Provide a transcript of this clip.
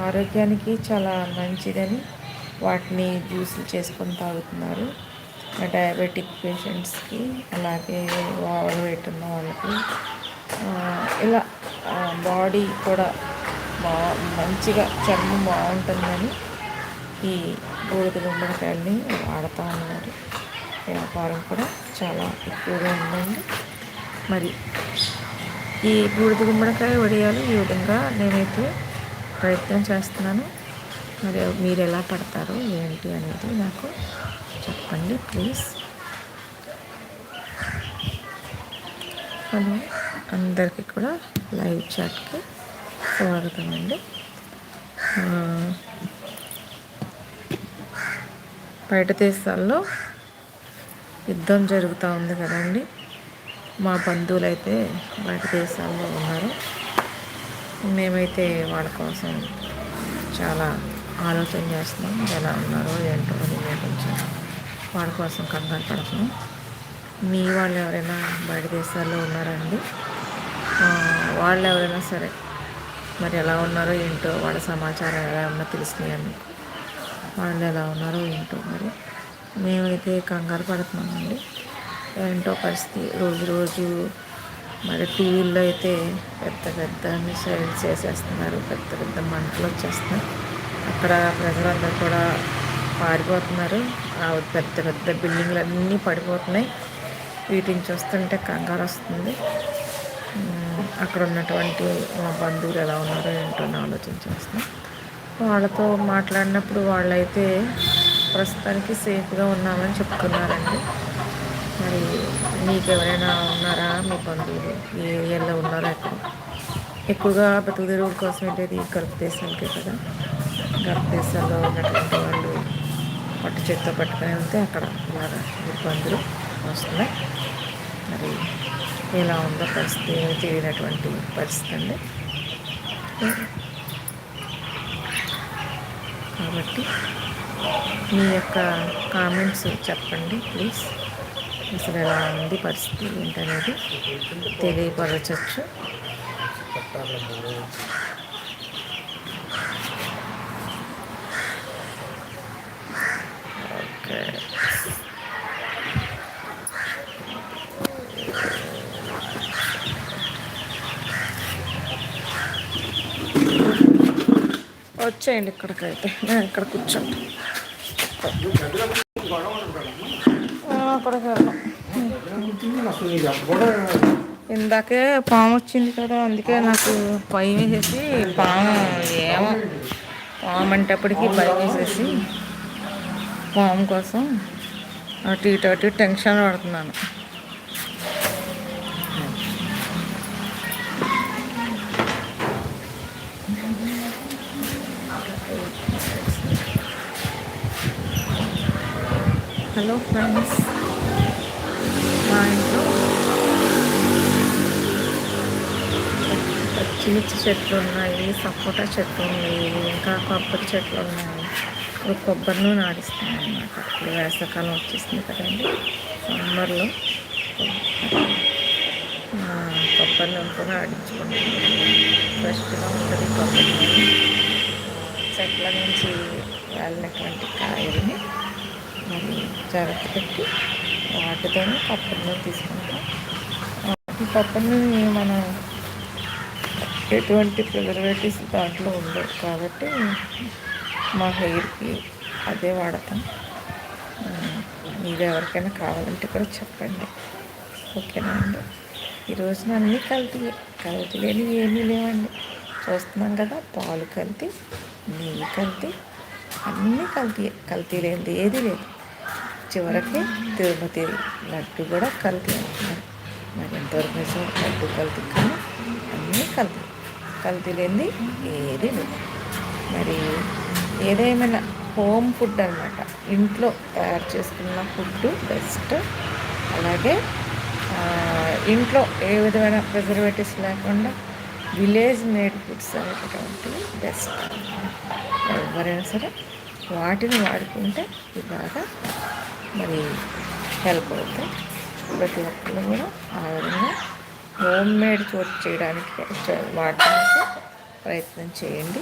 ఆరోగ్యానికి చాలా మంచిదని వాటిని జ్యూసులు చేసుకొని తాగుతున్నారు. డయాబెటిక్ పేషెంట్స్కి, అలాగే ఓవర్ వెయిట్ ఉన్న వాళ్ళకి, ఇలా బాడీ కూడా బా మంచిగా చర్మం బాగుంటుందని ఈ బూడిద గుమ్మడికాయలని వాడుతూ ఉన్నారు. వ్యాపారం కూడా చాలా ఎక్కువగా ఉందండి. మరి ఈ బూడిద గుమ్మడికాయ వడియాలు ఈ విధంగా నేనైతే ప్రయత్నం చేస్తున్నాను. మరి మీరు ఎలా పడతారు ఏంటి అనేది నాకు చెప్పండి ప్లీజ్. హలో, అందరికీ కూడా లైవ్ చాట్కి స్వాగతం అండి. బయట దేశాల్లో యుద్ధం జరుగుతూ ఉంది కదండి. మా బంధువులు అయితే బయట దేశాల్లో ఉన్నారు. మేమైతే వాళ్ళ కోసం చాలా ఆలోచన చేస్తున్నాం. ఎలా ఉన్నారో ఏంటో అని మేము కొంచెం వాళ్ళ కోసం కంగారు పడుతున్నాం. మీ వాళ్ళు ఎవరైనా బయట దేశాల్లో ఉన్నారండి? వాళ్ళు ఎవరైనా సరే మరి ఎలా ఉన్నారో ఏంటో, వాళ్ళ సమాచారం ఎలా ఉన్నా తెలిసినాయని వాళ్ళు ఎలా ఉన్నారో ఏంటో. మరి మేమైతే కంగారు పడుతున్నామండి. ఏంటో పరిస్థితి రోజు మరి టీవీల్లో అయితే పెద్ద పెద్ద మిసైల్స్ చేసేస్తున్నారు, పెద్ద పెద్ద మంటలు వచ్చేస్తున్నారు. అక్కడ ప్రజలందరూ కూడా పారిపోతున్నారు. పెద్ద పెద్ద బిల్డింగ్లు అన్నీ పడిపోతున్నాయి. వీటిని చూస్తుంటే కంగారు వస్తుంది. అక్కడ ఉన్నటువంటి మా బంధువులు ఎలా ఉన్నారో ఏంటో అని ఆలోచన చేస్తున్నాం. వాళ్ళతో మాట్లాడినప్పుడు వాళ్ళైతే ప్రస్తుతానికి సేఫ్గా ఉన్నామని చెప్తున్నారండి. మరి మీకు ఎవరైనా ఉన్నారా? మీ బంధువులు ఏ ఏరియాలో ఉన్నారో ఎక్కడ? ఎక్కువగా బతుకుదెరువుల కోసం వెళ్ళేది గల్ఫ్ దేశాలకే కదా. గల్ఫ్ దేశాల్లో ఉన్నటువంటి వాళ్ళు పట్టు చేతితో పట్టుకొని వెళ్తే అక్కడ ఇలాగా ఇబ్బందులు వస్తున్నాయి. మరి ఎలా ఉందో పరిస్థితి తెలియనటువంటి పరిస్థితి అండి. కాబట్టి మీ యొక్క కామెంట్స్ చెప్పండి ప్లీజ్. అసలు ఎలా ఉంది పరిస్థితి ఏంటనేది తెలియపరచచ్చు. ఓకే, వచ్చేయండి ఇక్కడికైతే. నేను ఇక్కడ కూర్చోండి. అక్కడికి వెళ్ళాం. ఇందాకే పాము వచ్చింది కదా, అందుకే నాకు భయం వేసేసి పాము అంటప్పటికీ భయం వేసేసి పాము కోసం అటు ఇటు టెన్షన్ పడుతున్నాను. హలో ఫ్రెండ్స్, మా ఇంట్లో పచ్చిమిర్చి చెట్లు ఉన్నాయి, సపోటా చెట్లు ఉన్నాయి, ఇంకా కొబ్బరి చెట్లు ఉన్నాయి. ఇప్పుడు కొబ్బరి నూనె ఆడిస్తున్నాను అన్నమాట. ఇప్పుడు వేసవకాలం వచ్చేసింది కదండి. సమ్మర్లో కొబ్బరి నూనె కూడా ఆడించుకుంటాను. ఫ్రెష్గా ఉంటుంది కొబ్బరి నూనె. చెట్ల నుంచి వెళ్ళినటువంటి కాయల్ని మరి జాగ్రత్త పెట్టి వాటితోనే కొబ్బరి నూనె తీసుకుంటాం. ఈ కొబ్బరి నూనె మనం ఎటువంటి ప్రిజర్వేటివ్స్ దాంట్లో ఉండవు కాబట్టి మా హెయిర్కి అదే వాడతాం. మీరు ఎవరికైనా కావాలంటే కూడా చెప్పండి, ఓకేనా అండి. ఈరోజున అన్నీ కల్తీ లేని ఏమీ లేవండి. చూస్తున్నాం కదా, పాలు కల్తీ, నెయ్యి కల్తీ, అన్నీ కల్తీ లేనిది ఏది లేదు. చివరికి తిరుపతి లడ్డు కూడా కల్తీ అంటున్నారు. మరి ఎంతవరకు నిజం? లడ్డు కల్తీ కానీ అన్నీ కల్తీ లేనిది ఏది లేదు. మరి ఏదేమైనా హోమ్ ఫుడ్ అన్నమాట, ఇంట్లో తయారు చేసుకున్న ఫుడ్ బెస్ట్. అలాగే ఇంట్లో ఏ విధమైన ప్రిజర్వేటివ్స్ లేకుండా విలేజ్ మేడ్ ఫుడ్స్ అనేటటువంటివి బెస్ట్. ఎవరైనా సరే వాటిని వాడుకుంటే ఇలాగా మరి హెల్ప్ అవుతాయి. ప్రతి ఒక్కరు కూడా ఆ విధంగా హోమ్ మేడ్ చేయడానికి వాడడానికి ప్రయత్నం చేయండి.